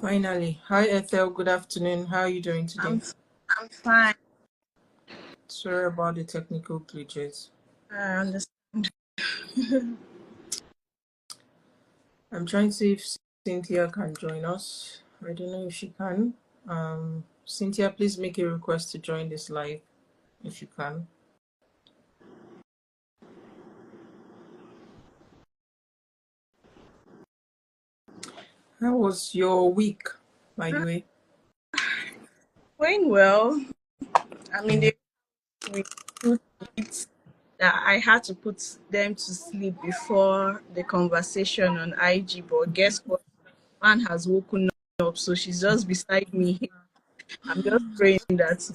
Finally. Hi, Ethel. Good afternoon. How are you doing today? I'm fine. Sorry about the technical glitches. I understand. I'm trying to see if Cynthia can join us. I don't know if she can. Cynthia, please make a request to join this live if you can. How was your week, by the way? Going well. I mean, we two kids that I had to put them to sleep before the conversation on IG, but guess what? Man has woken up, so she's just beside me here. I'm just praying that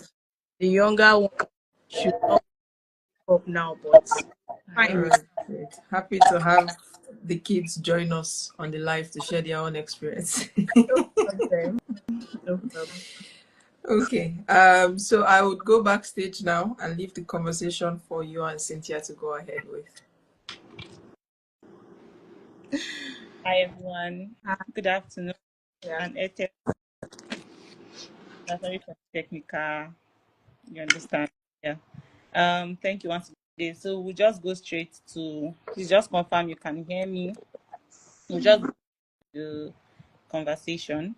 the younger one should not wake up now, but All fine with right, great. Happy to have the kids join us on the live to share their own experience. no problem. No problem. Okay, so I would go backstage now and leave the conversation for you and Cynthia to go ahead with. Hi everyone. Good afternoon. Yeah. And Ethel, sorry for technical. You understand? Yeah. Thank you once again. So we'll just go straight to. Please just confirm you can hear me. We'll just go to the conversation.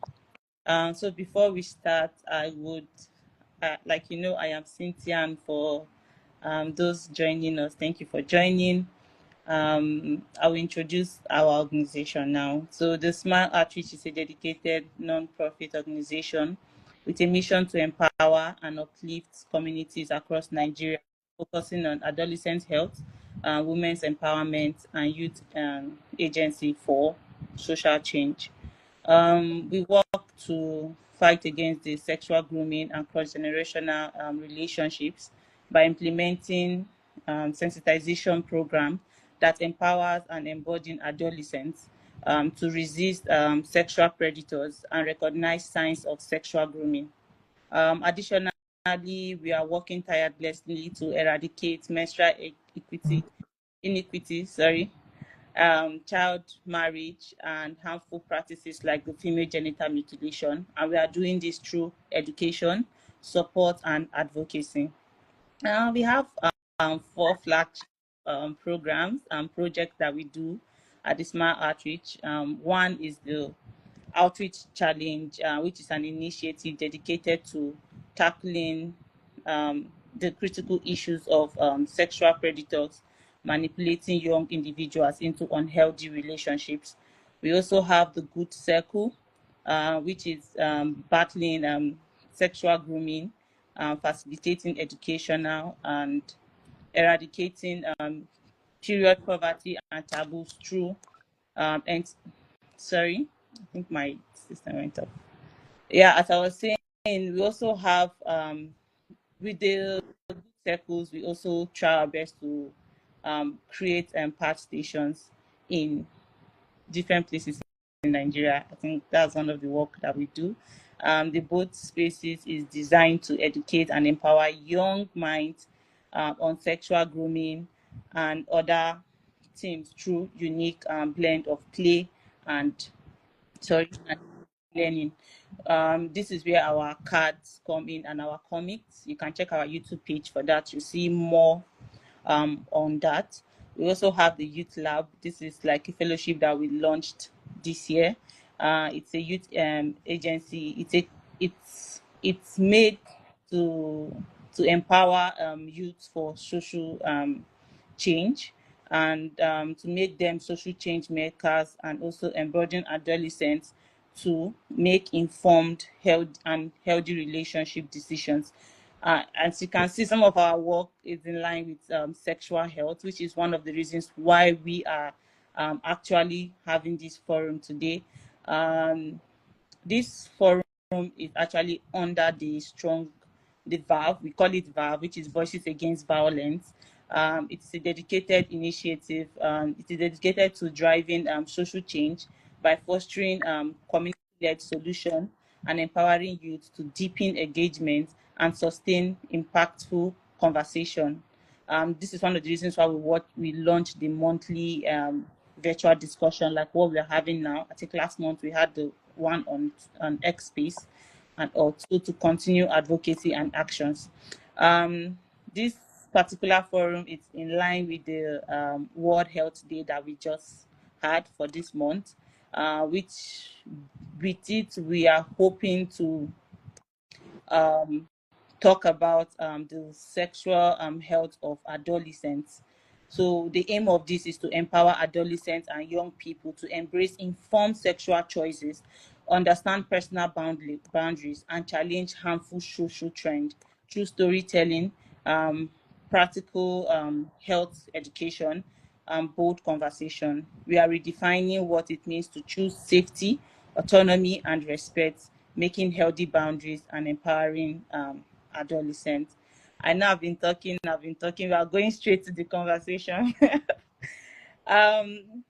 So before we start, I would, I am Cynthia, and for those joining us, thank you for joining. I will introduce our organization now. So the Smile Outreach is a dedicated non-profit organization with a mission to empower and uplift communities across Nigeria, focusing on adolescent health, women's empowerment, and youth agency for social change. We work to fight against the sexual grooming and cross-generational relationships by implementing sensitization program that empowers and embodying adolescents to resist sexual predators and recognize signs of sexual grooming. Additionally, we are working tirelessly to eradicate menstrual inequity, child marriage, and harmful practices like the female genital mutilation. And we are doing this through education, support, and advocacy. We have four flagship programs and projects that we do at the Smart Outreach. One is the Outreach Challenge, which is an initiative dedicated to tackling the critical issues of sexual predators manipulating young individuals into unhealthy relationships. We also have the Good Circle, which is battling sexual grooming, facilitating educational and eradicating period poverty and taboos through and sorry, I think my system went off. Yeah, as I was saying, we also have with the good circles, we also try our best to create PAT stations in different places in Nigeria. I think that's one of the work that we do. The both spaces is designed to educate and empower young minds on sexual grooming and other themes through unique blend of play and and learning. This is where our cards come in and our comics. You can check our YouTube page for that. You see more on that. We also have the Youth Lab. This is like a fellowship that we launched this year. It's a youth agency. It's made to empower youth for social change and to make them social change makers and also embolden adolescents to make informed, healthy relationship decisions. As you can see, some of our work is in line with sexual health, which is one of the reasons why we are actually having this forum today. This forum is actually under the VAV, we call it VAV, which is Voices Against Violence. It's a dedicated initiative. It is dedicated to driving social change by fostering community-led solution and empowering youth to deepen engagement and sustain impactful conversation. This is one of the reasons why we launched the monthly virtual discussion like what we're having now. I think last month we had the one on X space, and also to continue advocacy and actions. This particular forum is in line with the World Health Day that we just had for this month, which with it we are hoping to talk about the sexual health of adolescents. So the aim of this is to empower adolescents and young people to embrace informed sexual choices, understand personal boundaries, and challenge harmful social trends through storytelling, practical health education, and bold conversation. We are redefining what it means to choose safety, autonomy, and respect, making healthy boundaries and empowering adolescents. I know I've been talking, we are going straight to the conversation. um,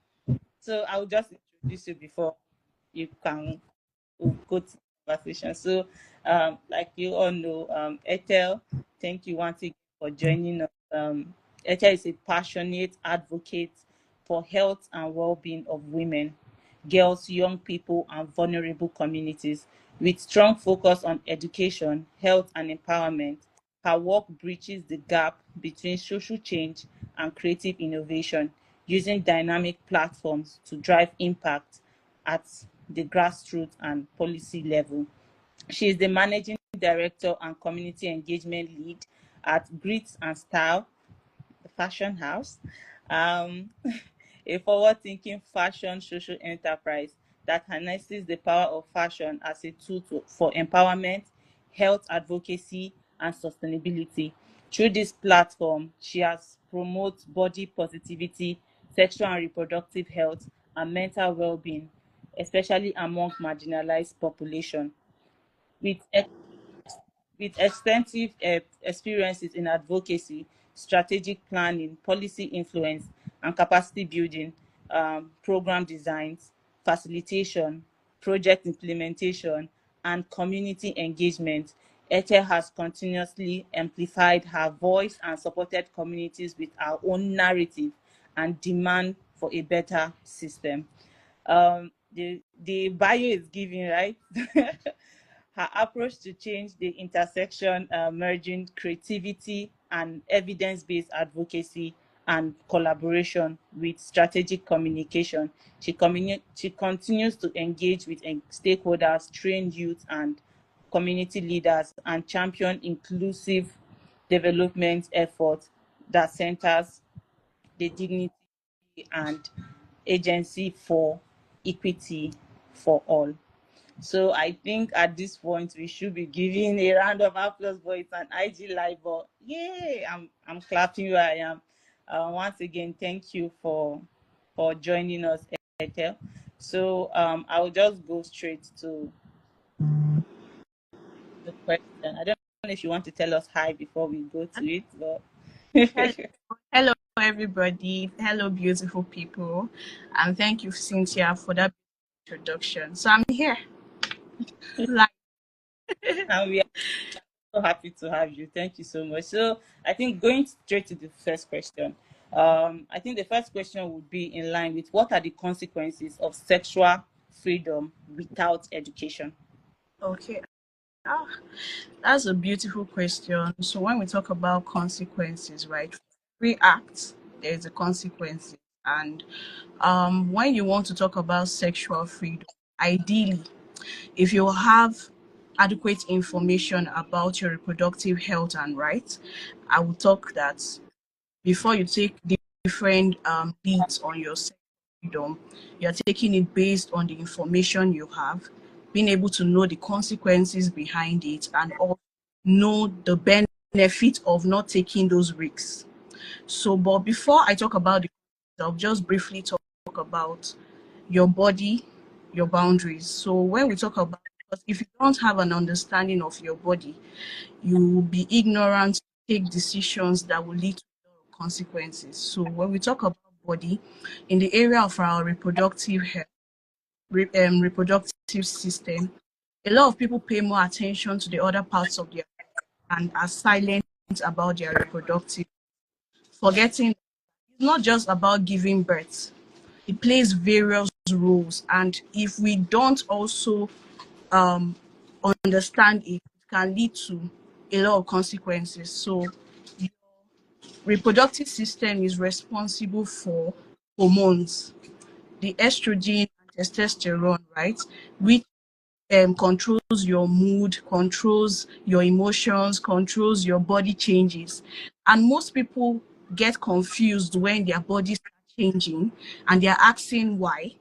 so I'll just introduce you before you can go to the conversation. So, like you all know, Ethel, thank you once again for joining us. Ethel is a passionate advocate for health and well-being of women, girls, young people, and vulnerable communities. With strong focus on education, health, and empowerment, her work bridges the gap between social change and creative innovation, using dynamic platforms to drive impact at the grassroots and policy level. She is the managing director and community engagement lead at Grit and Style, the fashion house, um, a forward-thinking fashion social enterprise that harnesses the power of fashion as a tool for empowerment, health advocacy, and sustainability. Through this platform, she has promoted body positivity, sexual and reproductive health, and mental well-being, especially among marginalized population. With with extensive experiences in advocacy, strategic planning, policy influence, and capacity building, program designs, facilitation, project implementation, and community engagement, Ete has continuously amplified her voice and supported communities with our own narrative and demand for a better system. The bio is giving, right? Her approach to change the intersection, merging creativity and evidence-based advocacy and collaboration with strategic communication. She continues to engage with stakeholders, train youth and community leaders, and champion inclusive development efforts that centers the dignity and agency for equity for all. So I think at this point we should be giving a round of applause, but it's an IG live. But yay, I'm clapping where I am. Once again, thank you for joining us, Ethel. So I will just go straight to the question. I don't know if you want to tell us hi before we go to it, but Hello, hello, everybody. Hello, beautiful people, and thank you, Cynthia, for that introduction. So I'm here. Like, and we are so happy to have you. Thank you so much. So I think going straight to the first question, I think the first question would be in line with what are the consequences of sexual freedom without education? okay, ah, that's a beautiful question. So when we talk about consequences, right? For every act, there is a consequence, and when you want to talk about sexual freedom, ideally, if you have adequate information about your reproductive health and rights, I would talk that before you take different leads on your sexual freedom, you're taking it based on the information you have, being able to know the consequences behind it, and also know the benefit of not taking those risks. So, but before I talk about the, I'll just briefly talk about your body, your boundaries. So when we talk about, because if you don't have an understanding of your body, you will be ignorant to take decisions that will lead to a lot of consequences. So when we talk about body, in the area of our reproductive health, reproductive system, a lot of people pay more attention to the other parts of their and are silent about their reproductive, forgetting it's not just about giving birth. it plays various roles, and if we don't also um understand it, it can lead to a lot of consequences. So reproductive system is responsible for hormones, the estrogen and testosterone, right? Which controls your mood, controls your emotions, controls your body changes. And most people get confused when their bodies are changing and they're asking why.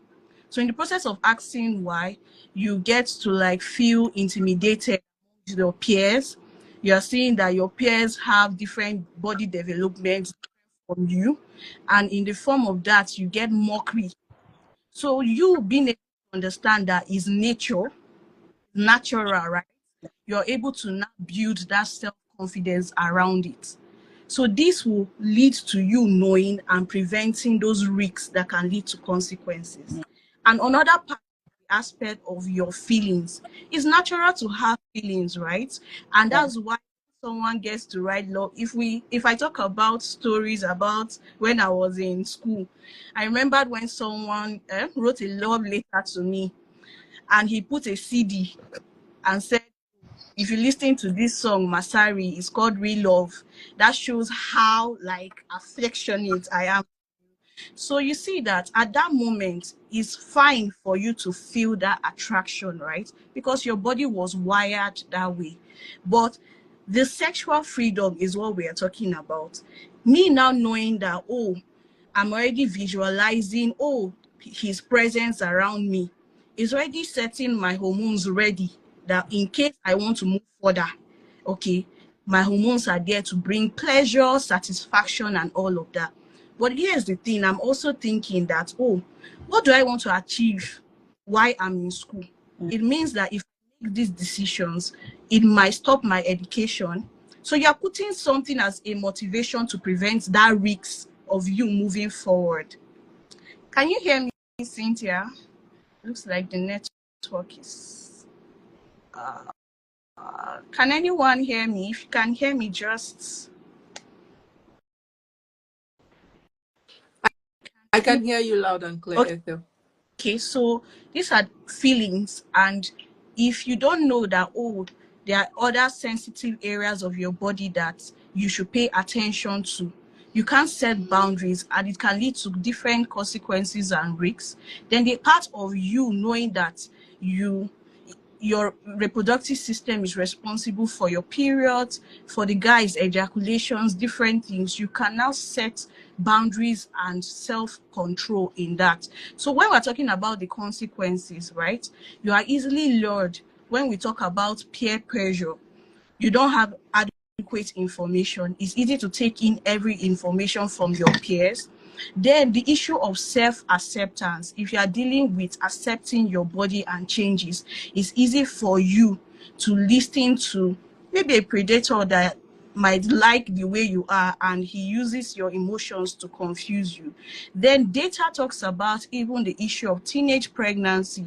So in the process of asking why, you get to like feel intimidated with your peers. You're seeing that your peers have different body development from you. And in the form of that, you get mockery. So you being able to understand that is nature, natural, right? You're able to now build that self-confidence around it. So this will lead to you knowing and preventing those risks that can lead to consequences. And another part, aspect of your feelings, it's natural to have feelings, right? And Yeah. that's why someone gets to write love. If I talk about stories about when I was in school, I remembered when someone wrote a love letter to me, and he put a CD and said, if you listen to this song Masari, it's called Real Love. That shows how like affectionate I am. So you see that at that moment, it's fine for you to feel that attraction, right? Because your body was wired that way. But the sexual freedom is what we are talking about. Me now knowing that, oh, I'm already visualizing, oh, his presence around me is already setting my hormones ready that in case I want to move further, okay, my hormones are there to bring pleasure, satisfaction, and all of that. But here's the thing, I'm also thinking that, oh, what do I want to achieve while I'm in school? It means that if I make these decisions, it might stop my education. So you're putting something as a motivation to prevent that risk of you moving forward. Can you hear me, Cynthia? Looks like the network is. Can anyone hear me? If you can hear me, just. I can hear you loud and clear, Ethel. Okay, so these are feelings, and if you don't know that, oh, there are other sensitive areas of your body that you should pay attention to, you can't set boundaries, and it can lead to different consequences and risks. Then the part of you knowing that your reproductive system is responsible for your periods, for the guy's ejaculations, different things. You can now set boundaries and self-control in that. So when we're talking about the consequences, right, you are easily lured. When we talk about peer pressure, you don't have adequate information. It's easy to take in every information from your peers. Then the issue of self-acceptance. If you are dealing with accepting your body and changes, it's easy for you to listen to maybe a predator that might like the way you are, and he uses your emotions to confuse you. Then data talks about even the issue of teenage pregnancy,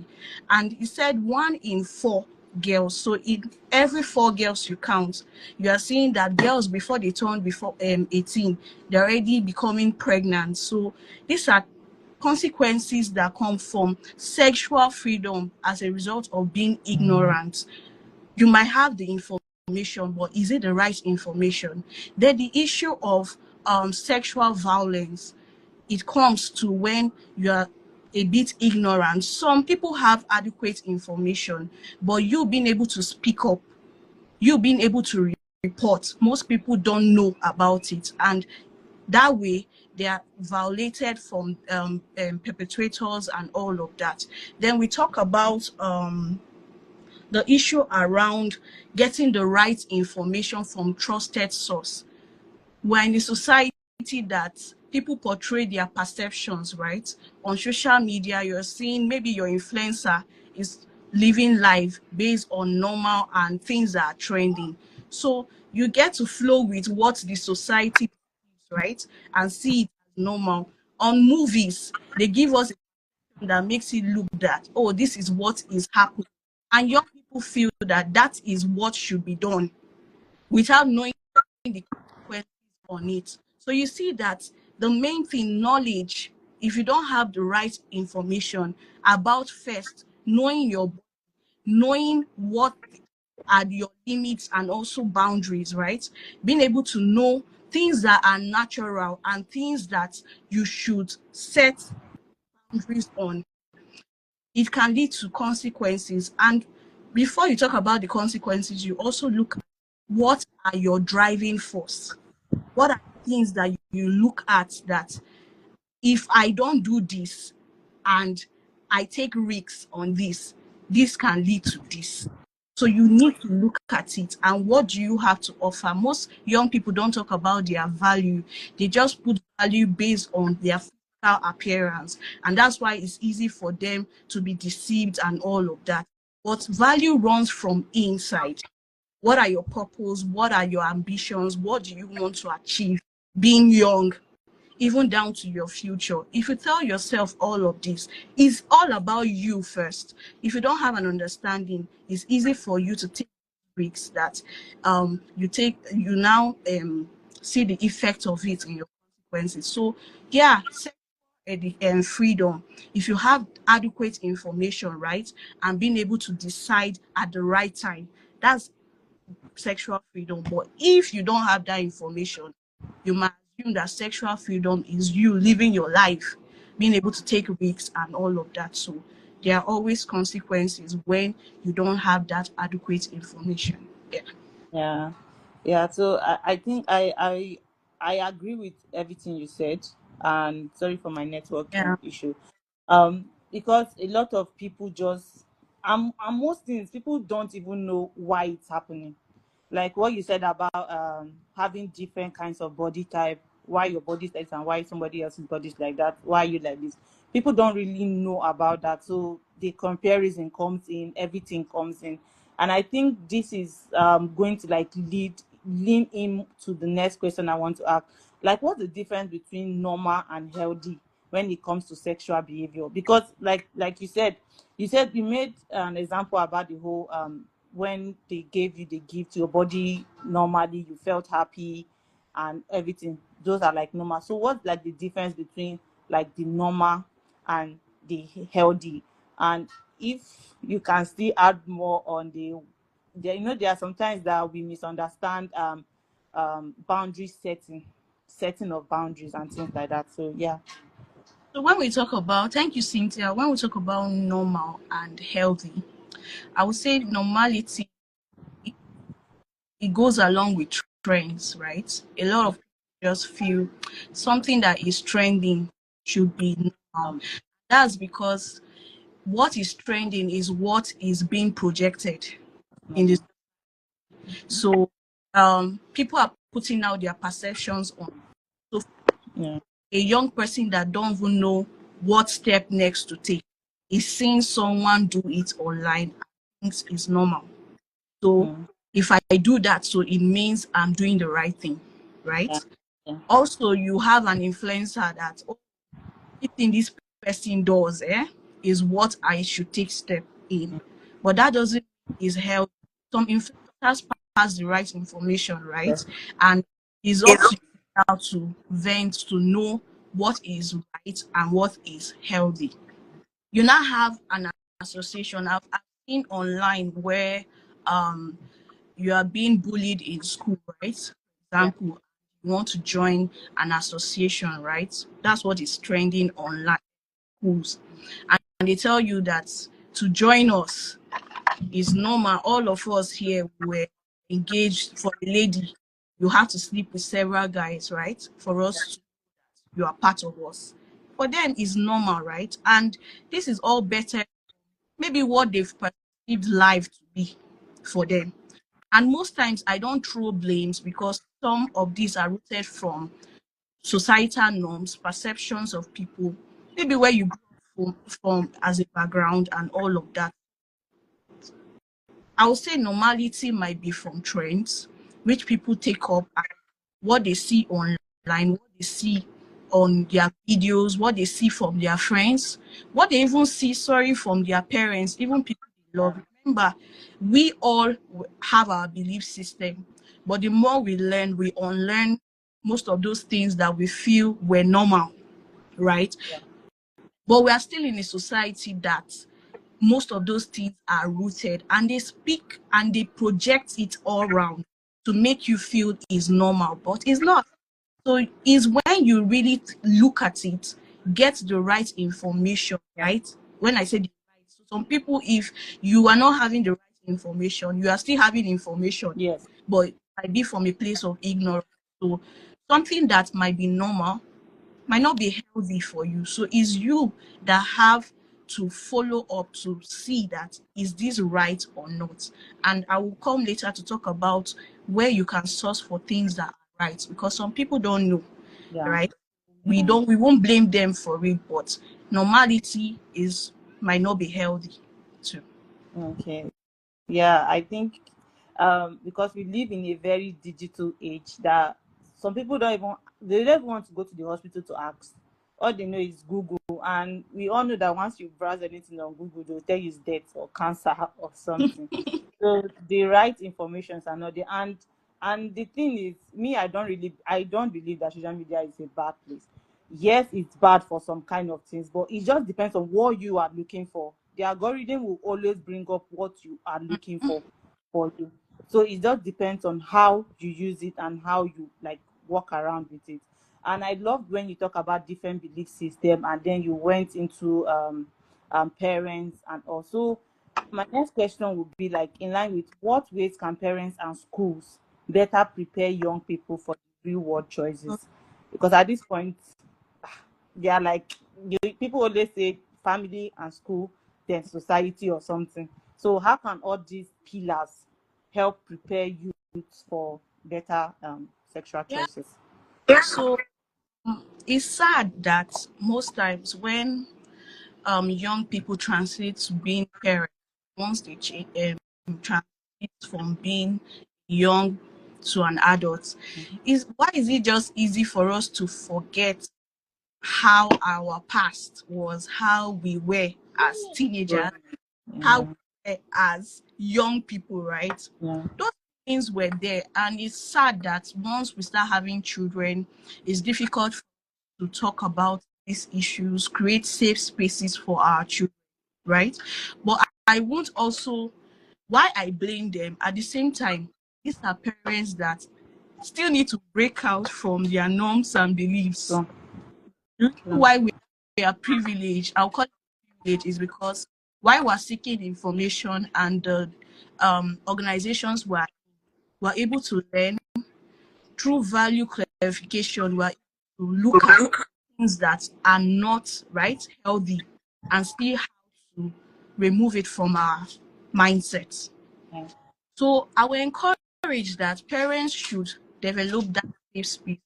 and he said 1 in 4 girls. So in every 4 girls you count, you are seeing that girls before they turn before 18, they're already becoming pregnant. So these are consequences that come from sexual freedom as a result of being ignorant. You might have the information, but is it the right information? Then the issue of sexual violence, it comes to when you are a bit ignorant. Some people have adequate information, but you being able to speak up, you being able to report, most people don't know about it, and that way they are violated from perpetrators and all of that. Then we talk about the issue around getting the right information from trusted source. We're in a society that people portray their perceptions, right? On social media, you're seeing maybe your influencer is living life based on normal and things that are trending. So you get to flow with what the society is, right? And see it as normal. On movies, they give us a that makes it look that, oh, this is what is happening. And young people feel that that is what should be done without knowing the consequences on it. So you see that the main thing, knowledge, if you don't have the right information about first knowing knowing what are your limits and also boundaries, right? Being able to know things that are natural and things that you should set boundaries on, it can lead to consequences. And before you talk about the consequences, you also look at what are your driving force. What are things that you look at that if I don't do this and I take risks on this can lead to this. So you need to look at it and what do you have to offer. Most young people don't talk about their value. They just put value based on their physical appearance. And that's why it's easy for them to be deceived and all of that. But value runs from inside. What are your purpose? What are your ambitions? What do you want to achieve being young? Even down to your future. If you tell yourself all of this, it's all about you first. If you don't have an understanding, it's easy for you to take risks that you now see the effect of it in your consequences. So yeah, freedom. If you have adequate information, right, and being able to decide at the right time, that's sexual freedom. But if you don't have that information, you might assume that sexual freedom is you living your life, being able to take risks and all of that. So there are always consequences when you don't have that adequate information. Yeah. Yeah. So I think I agree with everything you said. And sorry for my network Yeah. issue. Because a lot of people just and most things people don't even know why it's happening. Like what you said about having different kinds of body type, why your body is like this and why somebody else's body is like that, why you like this. People don't really know about that, so the comparison comes in, everything comes in. And I think this is going to like lean into the next question I want to ask. Like, what's the difference between normal and healthy when it comes to sexual behavior? Because like you made an example about the whole when they gave you the gift, your body normally you felt happy and everything. Those are like normal. So what's like the difference between like the normal and the healthy? And if you can still add more on there are sometimes that we misunderstand boundary setting of boundaries and things like that. So yeah. So when we talk about, thank you, Cynthia, when we talk about normal and healthy, I would say normality, it goes along with trends, right? A lot of people just feel something that is trending should be normal. That's because what is trending is what is being projected in Mm-hmm. this. So people are putting out their perceptions on. So Yeah. a young person that don't even know what step next to take is seeing someone do it online and thinks it's normal. So Mm. if I do that, so it means I'm doing the right thing, Yeah. right? Yeah. Also, you have an influencer that, oh, everything this person does is what I should take step in. But that doesn't mean is health. Some influencers pass the right information, Yeah. right? And it's up to you now to vent to know what is right and what is healthy. You now have an association. I've seen online where um you are being bullied in school, right? For Yeah. example, you want to join an association, right? That's what is trending online schools. And they tell you that to join us is normal. All of us here were engaged. For a lady, you have to sleep with several guys, right? For us, you are part of us. For them, is normal, right? And this is all better, maybe what they've perceived life to be for them. And most times I don't throw blames because some of these are rooted from societal norms, perceptions of people, maybe where you grew up from as a background and all of that. I would say normality might be from trends, which people take up and what they see online, what they see on their videos, what they see from their friends, what they even see, sorry, from their parents, even people they love. Remember, we all have our belief system, but the more we learn, we unlearn most of those things that we feel were normal, right? But we are still in a society that most of those things are rooted, and they speak and they project it all around to make you feel is normal, but it's not. So is when you really look at it, get the right information, Yeah. right? When I say the right, so some people, if you are not having the right information, you are still having information, Yes. but it might be from a place of ignorance. So something that might be normal might not be healthy for you. So it's you that have to follow up to see that is this right or not. And I will come later to talk about where you can source for things that are right, because some people don't know, Yeah. right? We won't blame them for it, but normality is might not be healthy too. Okay. Yeah, I think because we live in a very digital age that some people don't even want to go to the hospital to ask. All they know is Google, and we all know that once you browse anything on Google, they'll tell you it's death or cancer or something. So the right informations are not there. And the thing is, me, I don't believe that social media is a bad place. Yes, it's bad for some kind of things, but it just depends on what you are looking for. The algorithm will always bring up what you are looking for you. So it just depends on how you use it and how you like walk around with it. And I loved when you talk about different belief system, and then you went into parents. And also my next question would be like, in line with, what ways can parents and schools better prepare young people for the real world choices? Because at this point, they are like, people always say family and school, then society or something. So how can all these pillars help prepare youth for better sexual Yeah. choices? So it's sad that most times when young people transit to being parents, once they transit from being young to an adult, Mhm. is why is it just easy for us to forget how our past was, how we were as Right. teenagers, how Yeah. we were as young people, right? Yeah. Those things were there, and it's sad that once we start having children, it's difficult to talk about these issues, create safe spaces for our children, right? But I won't also, why I blame them at the same time, these are parents that still need to break out from their norms and beliefs. True. The reason True. why we are privileged, I'll call it privilege, is because while we're seeking information and the organizations were able to learn through value clarification, we're able to look at things that are not right, healthy, and still how to remove it from our mindset. Yeah. So I will encourage that parents should develop that safe space.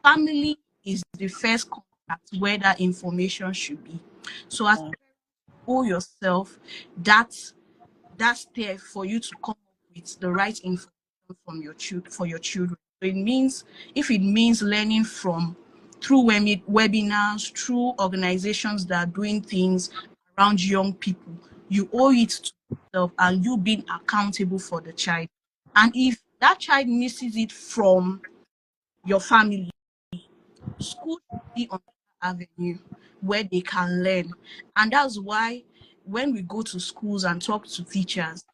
Family is the first contact where that information should be. So as Yeah. owe yourself that step for you to come up with the right information from your for your children. So it means, if it means learning from through webinars, through organizations that are doing things around young people, you owe it to yourself and you being accountable for the child. And if that child misses it from your family, school should be on that avenue where they can learn. And that's why when we go to schools and talk to teachers,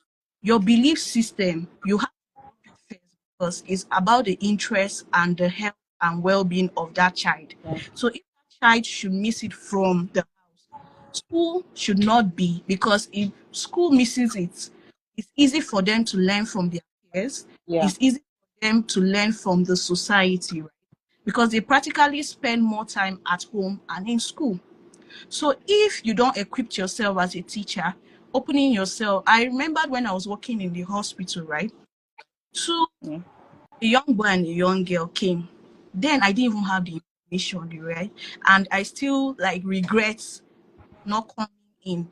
your belief system, you have to talk it first, because it's about the interest and the health and well-being of that child. Yeah. So if that child should miss it from the house, school should not be, because if school misses it, it's easy for them to learn from their peers. Yeah. It's easy for them to learn from the society, right? Because they practically spend more time at home and in school. So if you don't equip yourself as a teacher, opening yourself, I remembered when I was working in the hospital, right? So Yeah. a young boy and a young girl came. Then I didn't even have the information, right? And I still like regret not coming in.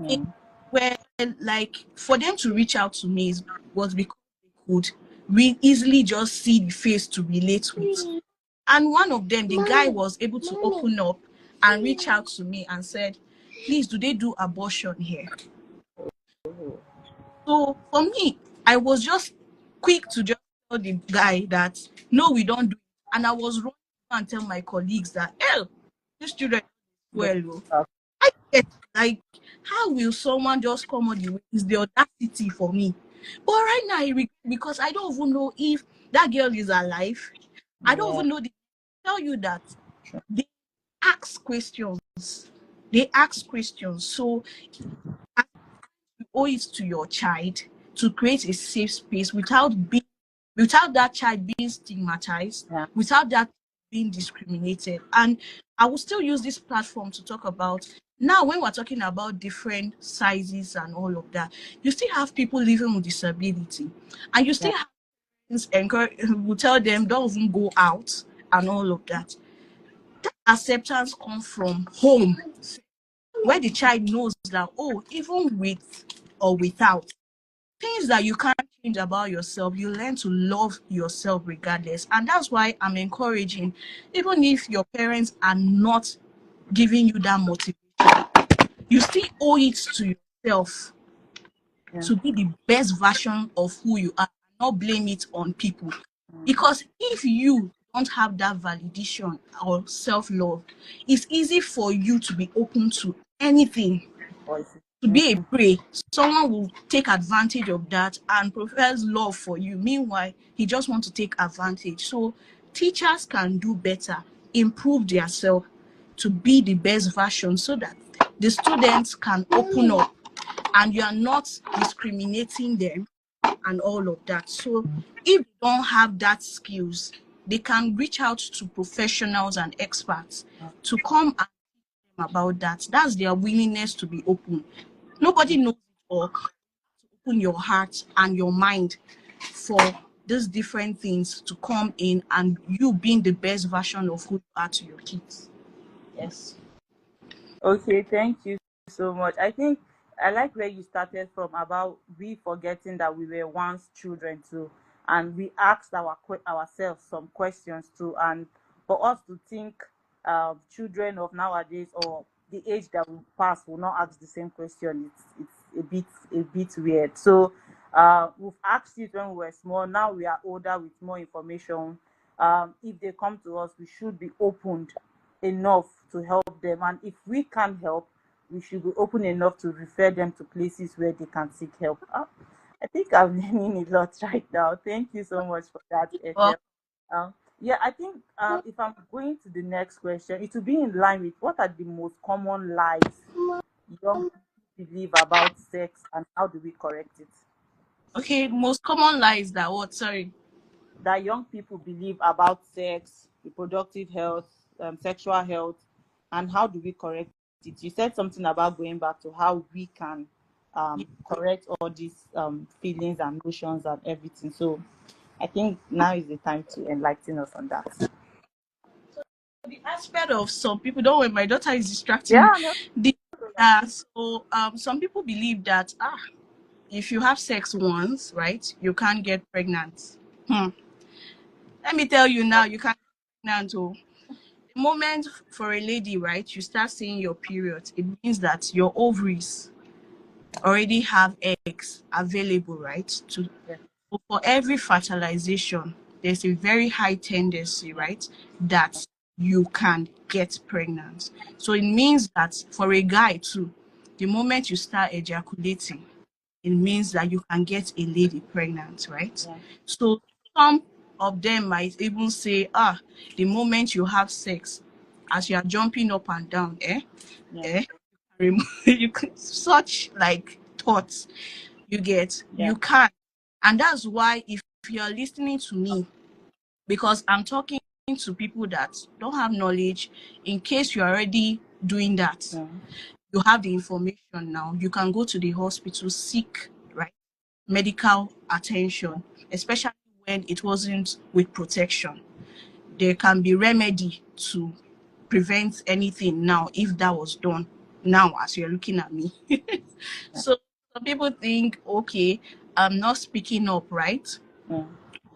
It, Yeah. where like for them to reach out to me was because they could easily just see the face to relate with. And one of them, the guy was able to open up and reach out to me and said, please, do they do abortion here? So for me, I was just quick to just tell the guy that no, we don't do it. And I was running to go and tell my colleagues that, hell, these children. Very well. Oh. tough. I get, like, how will someone just come on the way? Is the audacity for me. But right now, I regret because I don't even know if that girl is alive. I don't Yeah. even know. They tell you that True. they ask questions. They ask questions. So you owe it to your child to create a safe space without that child being stigmatized, Yeah. without that being discriminated. And I will still use this platform to talk about now when we're talking about different sizes and all of that, you still have people living with disability, and you Yeah. still have things encourage will tell them don't even go out and all of that. That acceptance comes from home where the child knows that, oh, even with or without things that you can't change about yourself, you learn to love yourself regardless. And that's why I'm encouraging, even if your parents are not giving you that motivation, you still owe it to yourself Yeah. to be the best version of who you are, not blame it on people. Because if you don't have that validation or self-love, it's easy for you to be open to anything, Voices. to be a prey. Someone will take advantage of that and profess love for you. Meanwhile, he just wants to take advantage. So teachers can do better, improve themselves to be the best version so that the students can open up and you are not discriminating them and all of that. So if they don't have that skills, they can reach out to professionals and experts to come and teach them about that. That's their willingness to be open. Nobody knows it all. Open your heart and your mind for these different things to come in and you being the best version of who you are to your kids. Yes. Okay, thank you so much. I think I like where you started from about we forgetting that we were once children too, and we asked ourselves some questions too, and for us to think children of nowadays or the age that we pass will not ask the same question. It's a bit weird. So we've asked it when we were small. Now we are older with more information. If they come to us, we should be opened enough to help them. And if we can't help, we should be open enough to refer them to places where they can seek help. I think I'm learning a lot right now. Thank you so much for that, Well, Ethel. Yeah, I think if I'm going to the next question, it will be in line with what are the most common lies young people believe about sex and how do we correct it? okay, most common lies that what? Sorry. That young people believe about sex, reproductive health, sexual health, and how do we correct it? You said something about going back to how we can correct all these feelings and notions and everything. So I think now is the time to enlighten us on that. The aspect of some people, don't worry, my daughter is distracting me. Yeah, no. The so some people believe that if you have sex once, right, you can't get pregnant. Hmm. Let me tell you now, you can't get pregnant. Oh, the moment for a lady, right, you start seeing your period, it means that your ovaries already have eggs available, right? To Yeah, for every fertilization, there's a very high tendency, yeah, right, that you can get pregnant. So it means that for a guy too, the moment you start ejaculating, it means that you can get a lady pregnant, right? yeah, So some of them might even say, the moment you have sex, as you are jumping up and down, yeah, eh, you can, such like thoughts you get, yeah, you can. And that's why if you're listening to me, because I'm talking to people that don't have knowledge, in case you're already doing that, yeah, you have the information now, you can go to the hospital, seek right medical yeah, attention, especially when it wasn't with protection. There can be remedy to prevent anything now if that was done now as you're looking at me. So some people think, okay, I'm not speaking up, right? yeah,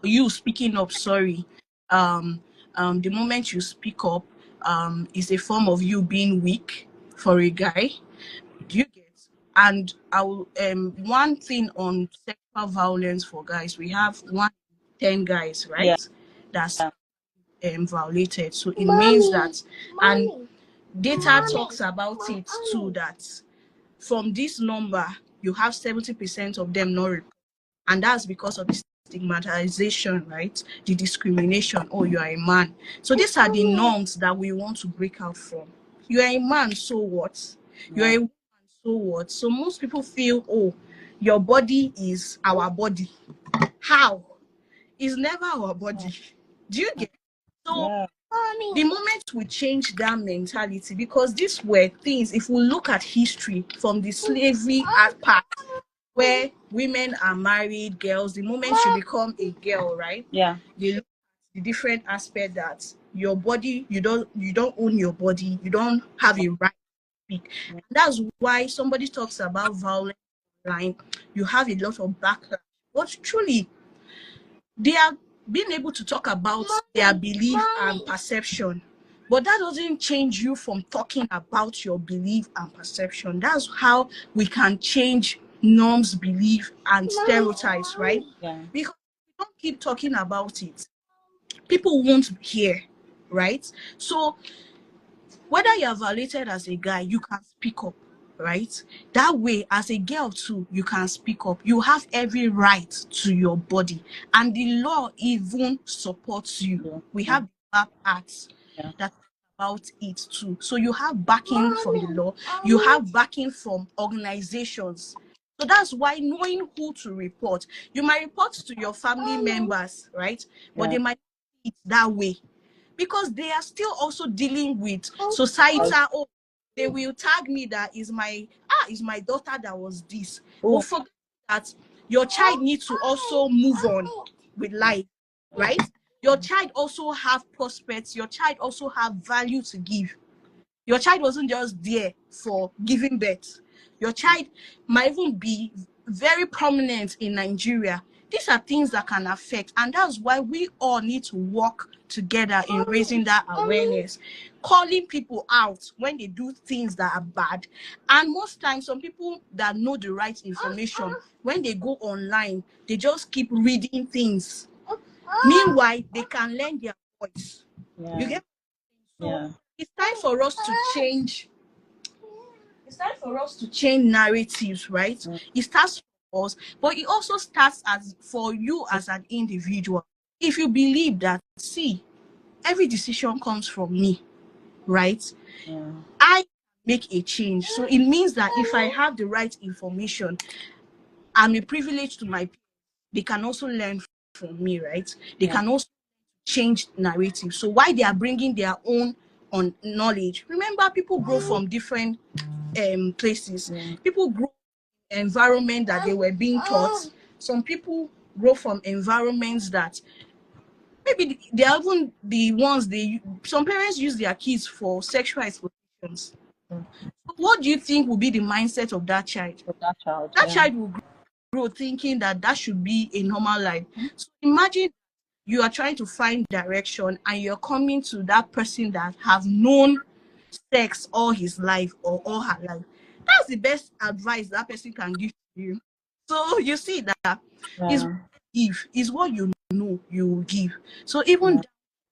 You speaking up, sorry. Um, the moment you speak up, is a form of you being weak for a guy. Do you get? And I will one thing on sexual violence for guys, we have 1 in 10 guys, yeah, right? That's yeah, violated. So it means that, and Data talks about it too, that from this number, you have 70% of them not report. And that's because of the stigmatization, right? The discrimination. Oh, you are a man. So these are the norms that we want to break out from. You are a man, so what? You are a woman, so what? So most people feel, oh, your body is our body. How? It's never our body. Do you get? So Yeah. the moment we change that mentality, because these were things, if we look at history from the slavery part, where women are married girls, the moment you become a girl, right? Yeah. They look at the different aspect that your body, you don't own your body, you don't have a right to speak. And that's why somebody talks about violence online, you have a lot of backlash. But truly, they are being able to talk about their belief and perception, but that doesn't change you from talking about your belief and perception. That's how we can change norms, belief, and stereotypes, right? Yeah. Because if we don't keep talking about it, people won't hear, right? So whether you are violated as a guy, you can speak up, right? That way, as a girl too, you can speak up. You have every right to your body, and the law even supports you. Yeah. We have the VAV Act Yeah. that about it too. So you have backing from the law, you have backing from organizations. So that's why knowing who to report, you might report to your family members, right? But Yeah. they might see it that way, because they are still also dealing with societal. Oh, they will tag me that is my daughter that was this. But Oh. forget that your child needs to also move on with life, right? Your child also have prospects, your child also have value to give. Your child wasn't just there for giving birth. Your child might even be very prominent in Nigeria. These are things that can affect, and that's why we all need to work together in raising that awareness, calling people out when they do things that are bad. And most times, some people that know the right information, when they go online, they just keep reading things. Meanwhile, they can learn their voice. You Yeah. get? So Yeah. it's time for us to change. It's time for us to change narratives, right? Mm. It starts for us, but it also starts as for you as an individual. If you believe that, see, every decision comes from me, right? Yeah. I make a change. So it means that if I have the right information, I'm a privilege to my people. They can also learn from me, right? They Yeah. can also change narrative. So why they are bringing their own on knowledge? Remember, people grow from different places. Yeah. People grow in environment that they were being taught. Some people grow from environments that maybe they are even the ones they. Some parents use their kids for sexual exploitations. Mm. So what do you think will be the mindset of that child? For that child. That Yeah. child will grow thinking that that should be a normal life. So imagine you are trying to find direction and you're coming to that person that have known sex all his life or all her life. That's the best advice that person can give to you. So you see that is Yeah. give is what you know you will give. So even Yeah.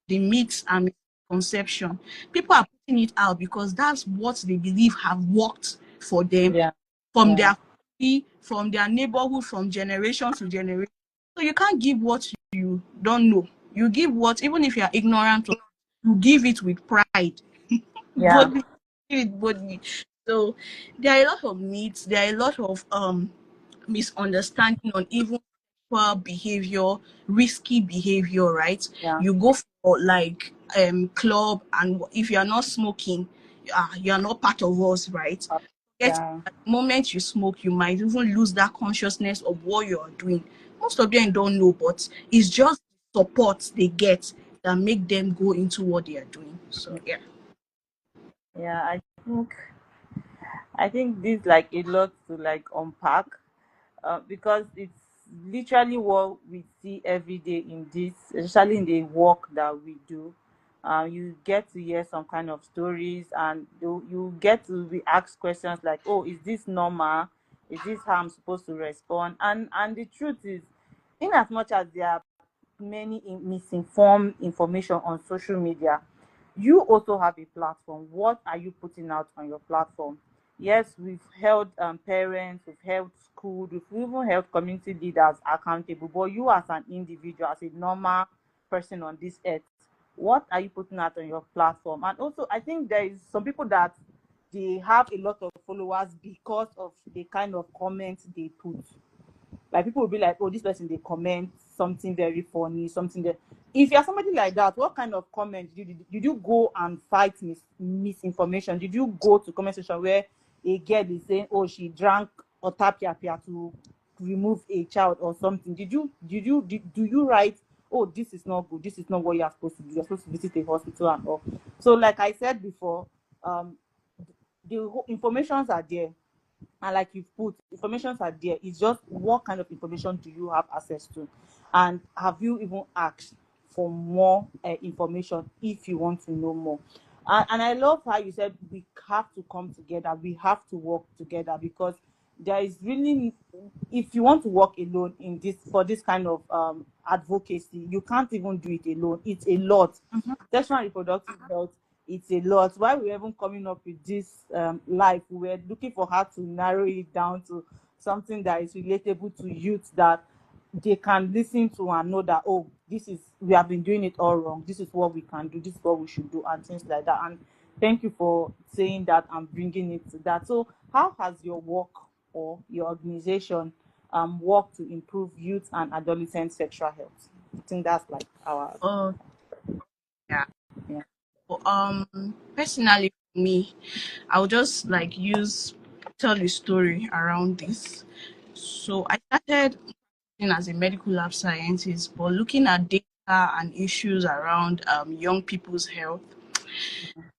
the myths and misconception, people are putting it out because that's what they believe have worked for them Yeah. from Yeah. their family, from their neighborhood, from generation to generation. So you can't give what you don't know. You give what, even if you are ignorant, you give it with pride. Yeah. Boldly, give it boldly. So there are a lot of myths. There are a lot of misunderstanding on even sexual behavior, risky behavior. Right? Yeah. You go for like club, and if you are not smoking, you are not part of us, right? Get Yeah. at the moment you smoke, you might even lose that consciousness of what you are doing. Most of them don't know, but it's just support they get that make them go into what they are doing. So yeah. Yeah. I think this like a lot to like unpack, because it's literally what we see every day in this, especially in the work that we do. You get to hear some kind of stories, and you get to be asked questions like, "Oh, is this normal? Is this how I'm supposed to respond?" And the truth is, in as much as there are many misinformed information on social media, You also have a platform. What are you putting out on your platform? Yes, we've held parents, we've held school, we've even held community leaders accountable. But you, as an individual, as a normal person on this earth, what are you putting out on your platform? And also, I think there is some people that they have a lot of followers because of the kind of comments they put. Like people will be like, oh, this person they comment something very funny, something that. If you're somebody like that, what kind of comment did you go and fight misinformation? Did you go to comment section where a girl is saying, oh, she drank otapia to remove a child or something? Do you write, oh, this is not good, this is not what you're supposed to do, you're supposed to visit a hospital and all? So like I said before, the informations are there, and like you've put, informations are there. It's just what kind of information do you have access to, and have you even asked for more information if you want to know more? And I love how you said we have to come together, we have to work together, because there is really, if you want to work alone in this, for this kind of advocacy, you can't even do it alone. It's a lot. Sexual and reproductive health, it's a lot. Why we were even coming up with this life, we were looking for how to narrow it down to something that is relatable to youth, that they can listen to and know that, oh, this is, we have been doing it all wrong, this is what we can do, this is what we should do, and things like that. And thank you for saying that and bringing it to that. So how has your work or your organization worked to improve youth and adolescent sexual health? I think that's like our, Oh, yeah. yeah. Personally for me, I'll just like tell a story around this. So I started working as a medical lab scientist, but looking at data and issues around young people's health.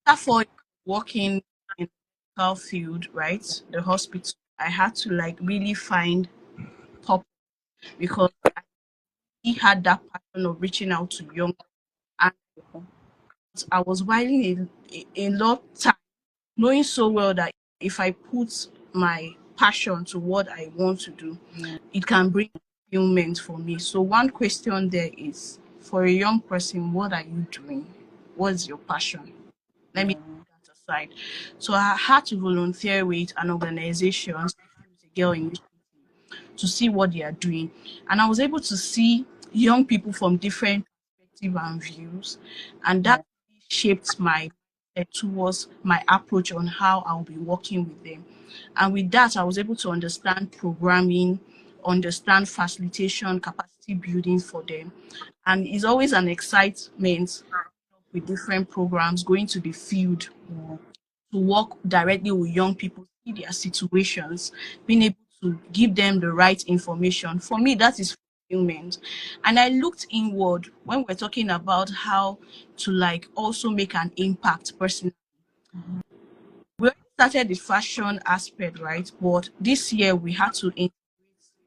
Therefore, working in the medical field, right, the hospital, I had to like really find purpose, because I had that passion of reaching out to young, and I was whiling a lot time, knowing so well that if I put my passion to what I want to do, it can bring fulfillment for me. So one question there is, for a young person, what are you doing? What's your passion? Let me Yeah. put that aside. So I had to volunteer with an organization, Youth Girl Initiative, to see what they are doing. And I was able to see young people from different perspectives and views. And Yeah. that shaped my towards my approach on how I'll be working with them. And with that, I was able to understand programming, understand facilitation, capacity building for them. And it's always an excitement with different programs, going to the field Yeah. to work directly with young people, see their situations, being able to give them the right information. For me, that is fulfillment. And I looked inward when we're talking about how to like also make an impact personally. We already started the fashion aspect, right? But this year we had to integrate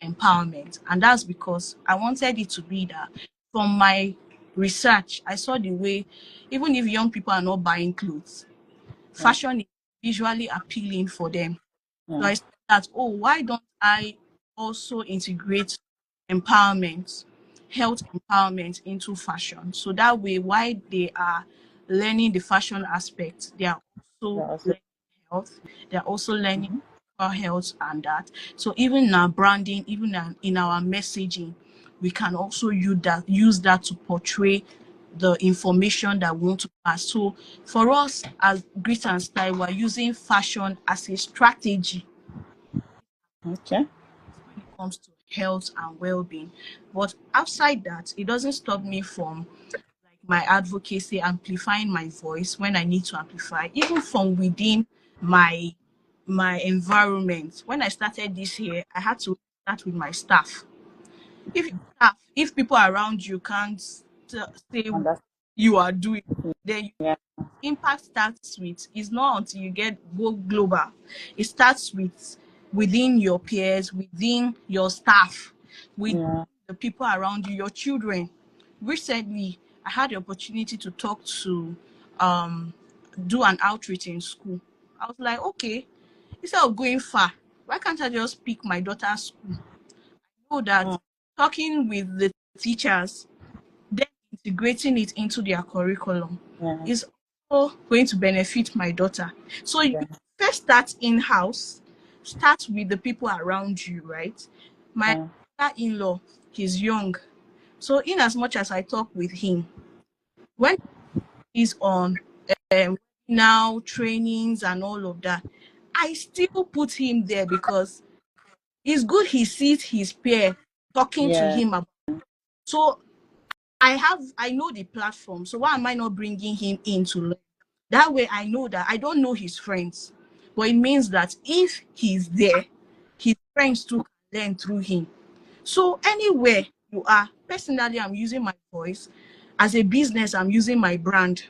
empowerment. And that's because I wanted it to be that from my research, I saw the way, even if young people are not buying clothes, Yeah. fashion is visually appealing for them. So Yeah. I said that, oh, why don't I also integrate empowerment, health empowerment into fashion? So that way, while they are learning the fashion aspect, they are Yeah. also Also, learning health, they're also learning mhm. physical health and that. So even in our branding, even in our messaging, we can also use that to portray the information that we want to pass. So for us as Grit and Style, we're using fashion as a strategy Okay. when it comes to health and well-being. But outside that, it doesn't stop me from like my advocacy, amplifying my voice when I need to amplify, even from within my environment. When I started this year, I had to start with my staff. If people around you can't say what Understand. you are doing, then Yeah. impact starts with, it's not until you get go global. It starts with within your peers, within your staff, with Yeah. the people around you, your children. Recently, I had the opportunity to talk to um do an outreach in school. I was like, okay, instead of going far, why can't I just pick my daughter's school? Know that Mm. talking with the teachers, then integrating it into their curriculum Yeah. is going to benefit my daughter. So you Yeah. first start in-house, start with the people around you, right? My Yeah. in-law, he's young. So in as much as I talk with him, when he's on now trainings and all of that, I still put him there because it's good he sees his peer talking to Yeah. him about. So I know the platform. So why am I not bringing him in to learn? That way I know that I don't know his friends. But it means that if he's there, his friends too can learn through him. So anywhere you are, personally, I'm using my voice. As a business, I'm using my brand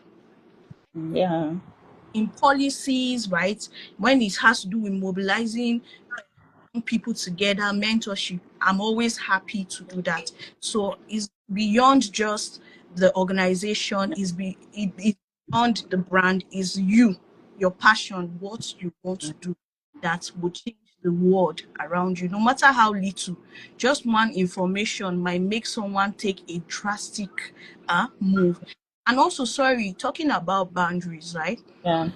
Yeah. in policies, right? When it has to do with mobilizing people together, mentorship, I'm always happy to do that. So it's beyond just the organization, it's beyond the brand, is you, your passion, what you want to do that will change the world around you, no matter how little. Just one information might make someone take a drastic move. And also, sorry, talking about boundaries, right? Yeah.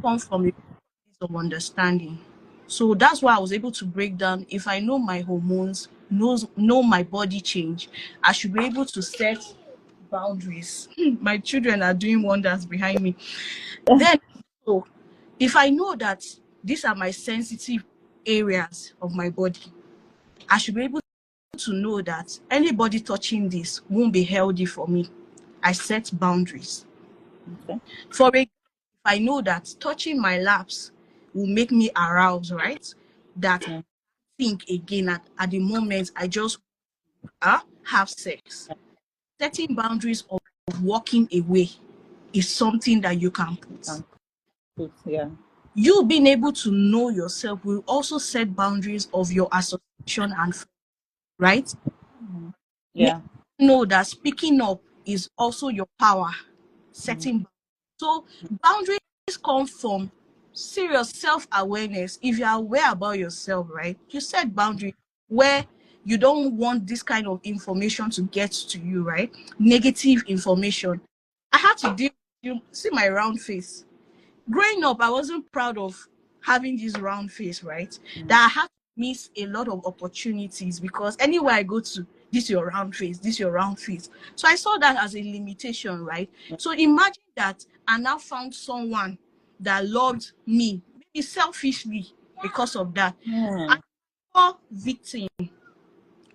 Come from a place of understanding. So that's why I was able to break down, if I know my hormones, know my body change, I should be able to set boundaries. My children are doing wonders behind me. Then, so if I know that these are my sensitive areas of my body, I should be able to know that anybody touching this won't be healthy for me. I set boundaries. Okay. For a, if I know that touching my laps will make me aroused, right? That Yeah. think again at the moment I just have sex. Setting boundaries of walking away is something that you can put. Can put. Yeah. You being able to know yourself will also set boundaries of your association and friends, right? Make Yeah. you know that speaking up is also your power. Mm. Setting so boundaries come from serious self-awareness. If you're aware about yourself, right, you set boundaries where you don't want this kind of information to get to you, right? Negative information. I had to deal, you see my round face growing up. I wasn't proud of having this round face, right? That I had to miss a lot of opportunities because anywhere I go to, this your round face, this your round face. So I saw that as a limitation, right? So imagine that I now found someone that loved me, maybe selfishly because of that. Yeah. I fall victim,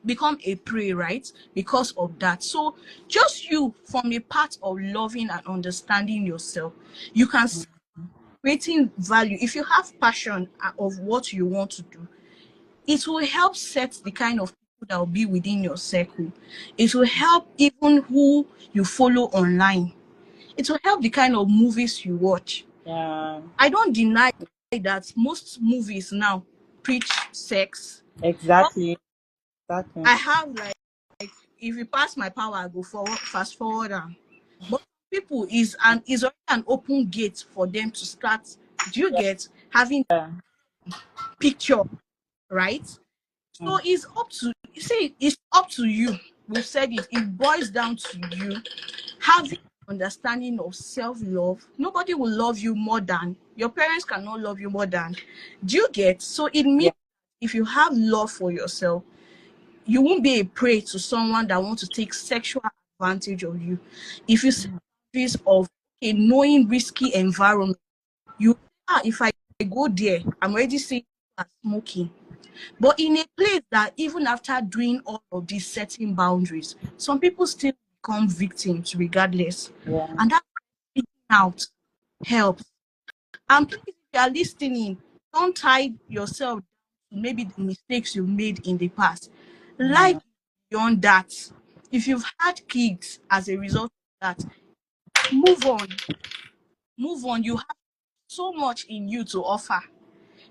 become a prey, right? Because of that. So just you from a part of loving and understanding yourself, you can creating value. If you have passion of what you want to do, it will help set the kind of people that will be within your circle. It will help even who you follow online. It will help the kind of movies you watch. Yeah. I don't deny that most movies now preach sex. But Exactly. Exactly. I have like, if you pass my power, I go forward, fast forward. But people is already an open gate for them to start. Do you get having Yeah. picture, right? So Mm. it's up to, you see, it's up to you. We've said it. It boils down to you having understanding of self-love. Nobody will love you more than your parents cannot love you more than. Do you get? So it Yeah. means if you have love for yourself, you won't be a prey to someone that wants to take sexual advantage of you. If you see this of a knowing risky environment, you if I go there, I'm already seeing people are smoking. But in a place that even after doing all of these setting boundaries, some people still become victims regardless. Yeah. And that speaking out helps. And please, if you are listening, don't tie yourself to maybe the mistakes you made in the past. Life Mm. is beyond that. If you've had kids as a result of that, move on. Move on. You have so much in you to offer.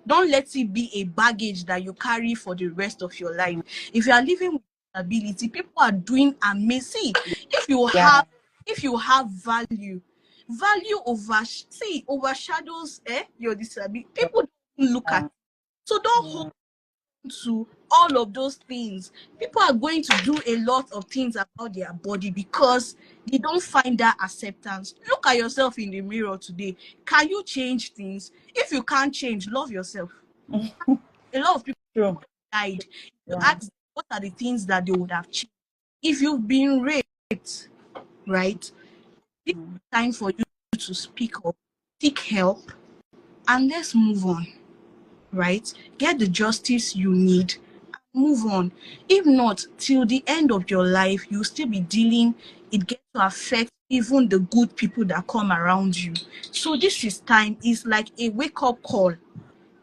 Don't let it be a baggage that you carry for the rest of your life. If you are living with disability, people are doing amazing. If you Yeah. have, if you have value, value overshadows your disability. People don't look at Yeah. it. So don't hold Yeah. to all of those things, people are going to do a lot of things about their body because they don't find that acceptance. Look at yourself in the mirror today. Can you change things? If you can't change, love yourself. A lot of people True. died. You Yeah. ask them, what are the things that they would have changed? If you've been raped, right? This is time for you to speak up, seek help, and let's move on, right? Get the justice you need, move on. If not, till the end of your life, you'll still be dealing, it gets to affect even the good people that come around you. So this is time, is like a wake-up call.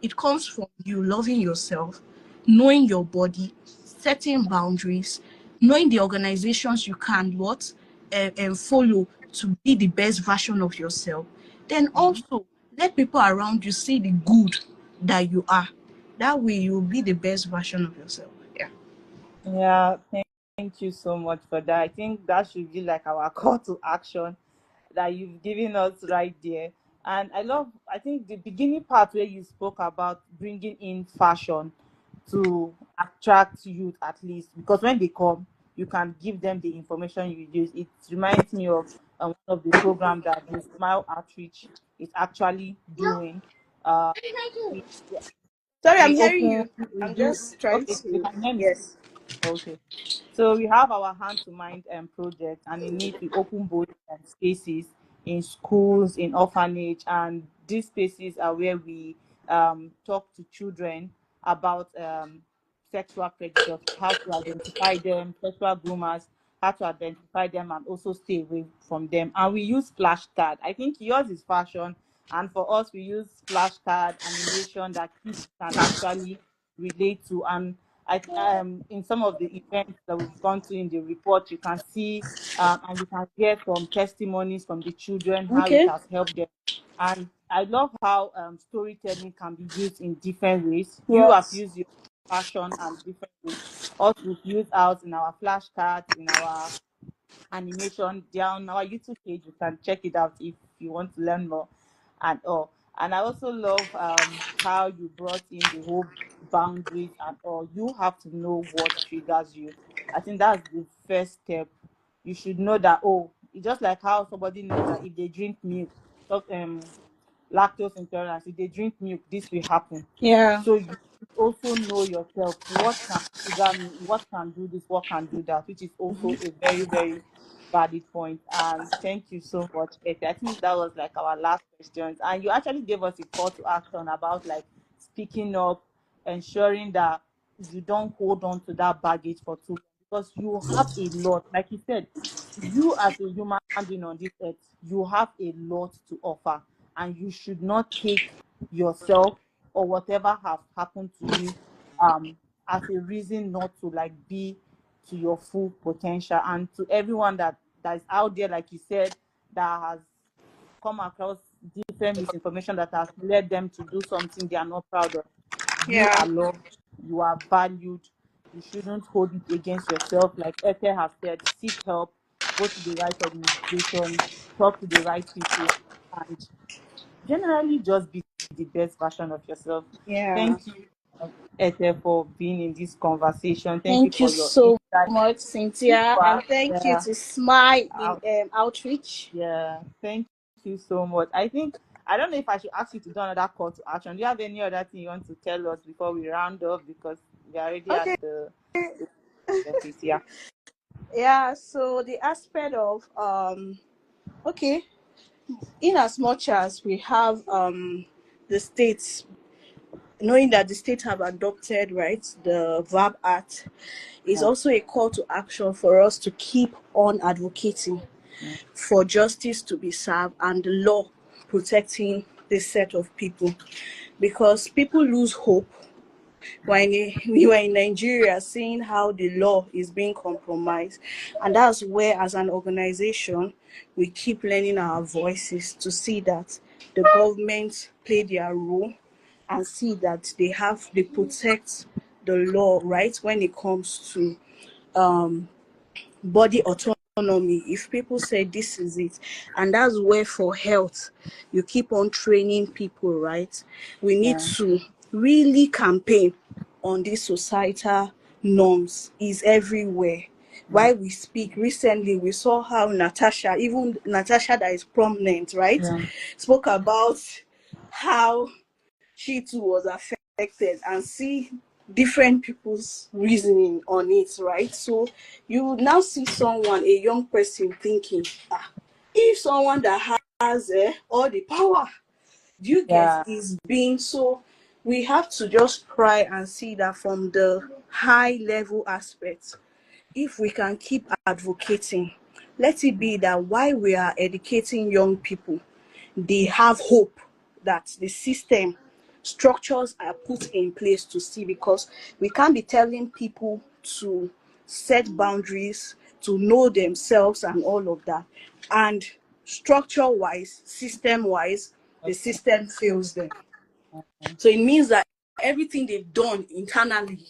It comes from you loving yourself, knowing your body, setting boundaries, knowing the organizations you can what and follow to be the best version of yourself. Then also let people around you see the good that you are. That way you'll be the best version of yourself. Yeah. Yeah, thank you so much for that. I think that should be like our call to action that you've given us right there. And I think the beginning part where you spoke about bringing in fashion to attract youth at least, because when they come, you can give them the information you use. It reminds me of one of the programs that the Smile Outreach is actually doing. Uh, we, Sorry, I'm we hearing open, you. we I'm do, just trying okay, you to, can hear me. yes. Okay. So we have our hand to mind project, and in it we open both spaces in schools, in orphanage, and these spaces are where we talk to children about sexual predators, how to identify them, sexual groomers, how to identify them, and also stay away from them. And we use flashcard. I think yours is fashion, and for us we use flashcard animation that kids can actually relate to. And in some of the events that we've gone to in the report, you can see and you can hear from testimonies from the children how it Okay. has helped them. And I love how storytelling can be used in different ways. You have Yes. used your passion and different ways. Also, we've used ours in our flashcards, in our animation. Down our YouTube page. You can check it out if you want to learn more and all. And I also love how you brought in the whole boundaries and all. You have to know what triggers you. I think that's the first step. You should know that, oh, it's just like how somebody knows that if they drink milk, so, lactose intolerance, if they drink milk, this will happen. Yeah. So you should also know yourself what can trigger me, what can do this, what can do that, which is also a very, very valid point. And thank you so much, Betty. I think that was like our last questions. And you actually gave us a call to action about like speaking up, ensuring that you don't hold on to that baggage for too long, because you have a lot. Like you said, you as a human being on this earth, you have a lot to offer, and you should not take yourself or whatever has happened to you as a reason not to like be to your full potential. And to everyone that is out there, like you said, that has come across different misinformation that has led them to do something they are not proud of, you Yeah. are loved, you are valued. You shouldn't hold it against yourself. Like Eke has said, seek help, go to the right organization, talk to the right people, and generally just be the best version of yourself. Yeah. Thank you, Eke, for being in this conversation. Thank you Thank you for your so insight. much, Cynthia, and thank you Yeah, to Smile in Outreach. yeah, thank you so much. I don't know if I should ask you to do another call to action. Do you have any other thing you want to tell us before we round up? Because we are already at Okay. the surface. Yeah. Yeah. So the aspect of okay, in as much as we have the states, knowing that the states have adopted right the VAB Act, is Yeah. also a call to action for us to keep on advocating Yeah. for justice to be served and the law protecting this set of people, because people lose hope when we were in Nigeria seeing how the law is being compromised. And that's where, as an organization, we keep lending our voices to see that the government play their role and see that they protect the law, right, when it comes to body autonomy. If people say this is it, and that's where for health you keep on training people, right? We need Yeah. to really campaign on these societal norms is everywhere. While we speak recently, we saw how Natasha, even Natasha that is prominent, right, Yeah. spoke about how she too was affected, and see different people's reasoning on it, right? So you now see someone, a young person, thinking, if someone that has all the power, do you get, Yeah. is being so, we have to just try and see that from the high level aspects. If we can keep advocating, let it be that while we are educating young people, they have hope that the system structures are put in place to see, because we can't be telling people to set boundaries, to know themselves and all of that, and structure wise, system wise, the Okay. system fails them. Okay. So it means that everything they've done internally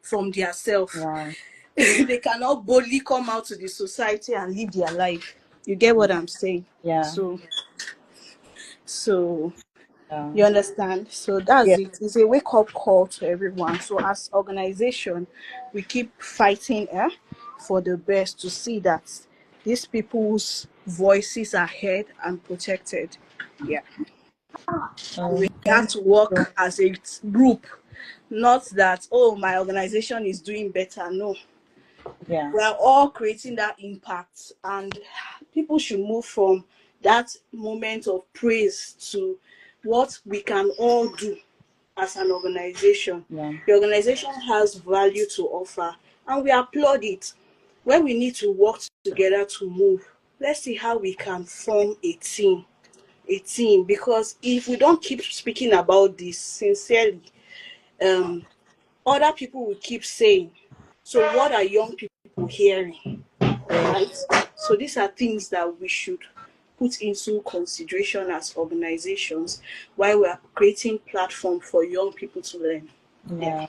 from their self, Yeah. they cannot boldly come out to the society and live their life. You get what I'm saying? Yeah. So Yeah. you understand? So that's Yeah. it. It's a wake up call to everyone. So as organization, we keep fighting for the best, to see that these people's voices are heard and protected. Yeah. We have Thank to you. work as a group, not that, oh, my organization is doing better. No, Yeah. we are all creating that impact, and people should move from that moment of praise to what we can all do as an organization. Yeah. The organization has value to offer, and we applaud it. When we need to work together to move, let's see how we can form a team, because if we don't keep speaking about this sincerely, um other people will keep saying, so what are young people hearing, Yeah. right? So these are things that we should put into consideration as organizations while we are creating platform for young people to learn. Yeah. Yeah.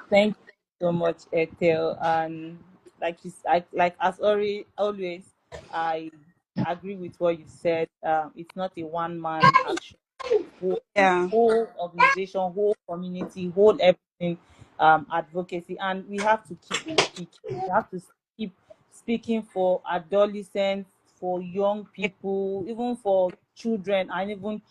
Thank you so much, Ethel. And like as always, I agree with what you said. It's not a one man action. Yeah. Whole organization, whole community, whole everything, advocacy, and we have to keep speaking. We have to keep speaking for adolescents, for young people, even for children, and even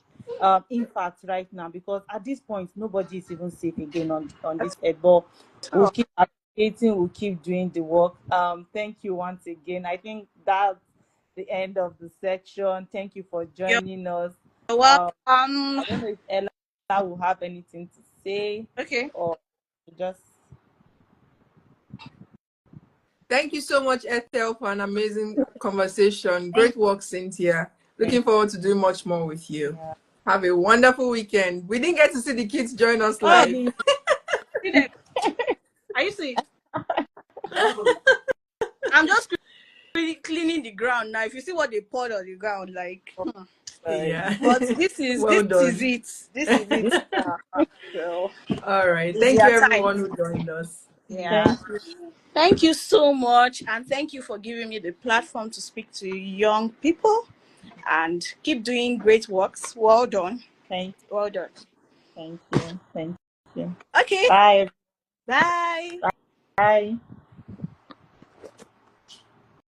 infants right now. Because at this point, nobody is even safe again on this earth. But we'll Oh, keep advocating. We'll keep doing the work. Thank you once again. I think that's the end of the section. Thank you for you're joining us. welcome. I don't know if Ella will have anything to say Okay. or just Thank you so much, Ethel, for an amazing conversation. Thank Great work, Cynthia. Looking forward to doing much more with you. yeah. Have a wonderful weekend. We didn't get to see the kids join us Oh, live. see them. Are you seeing? I'm just cleaning the ground now. If you see what they poured on the ground, like, Sorry. Yeah. but this is Well this is done. it. This is it. This So All right. it's Thank you, their time. everyone who joined us. Yeah. thank you. Thank you so much, and thank you for giving me the platform to speak to young people, and keep doing great works. Well done. Thank Well done. thank you. Thank you. Okay. Bye. Bye. Bye.